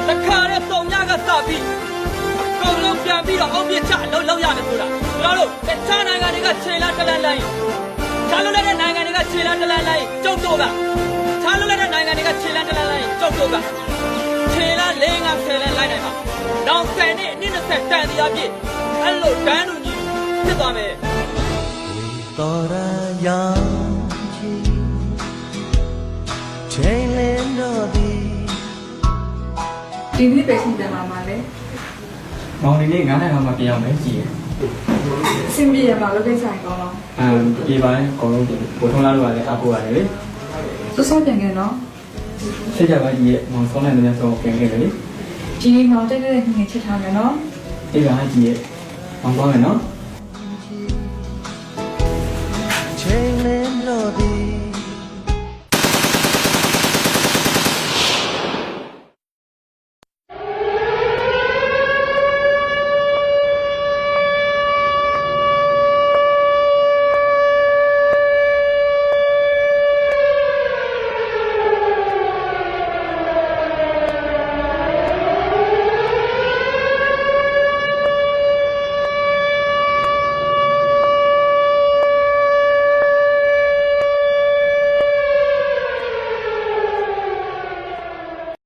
တခါနဲ့စုံညကစပြီးအကုန်လုံးပြန်ပြီးတော့အုပ်ပြချအလုပ်လုပ်ရမယ်ဆိုတာကျွန်တော်တို့တခြားနိုင်ငံတွေကခြေလာတလန်းလိုက်ခြားလို့လည်းတဲ့နိုင်ငံတွေကခြေလာတလန်းလိုက်ကျုပ်တို့ကခြားလို့လည်းတဲ့နိုင်ငံတွေကခြေလာတလန်းလိုက်ကျုပ်တို့ကခြေလာ၄-၅-10လန်းလိုက်နိုင်ပါနောက်10နှစ်အနည်း20တန်တရားပြည့်အဲ့လိုတန်းလူကြီးဖြစ်သွားမယ်တော်ရရောင်ကြီးချိန်လင်းတော့ဒီနေ့ပဲရှင်းတယ်မှာလေမောင်လေးလေး9နိုင်မှပြန်အောင်ပဲကြည့်ရအဆင်ပြေရမှာလုပ်တဲ့ဆိုင်ကောင်းတော့ပြေးပိုင်းအကုန်လုံးဘိုးထုံးလာလို့ရတယ်အဖို့ရတယ်လေစောစောပြန်ခဲ့နော်ဆက်ကြပါကြီးရဲ့မောင်ဆုံးနိုင်တဲ့ဆုံးပြန်ခဲ့တယ်လေဒီနေ့မောင်တက်တဲ့ငွေချစ်ထားမယ်နော်ဒီကကြီးရဲ့မောင်သွားမယ်နော်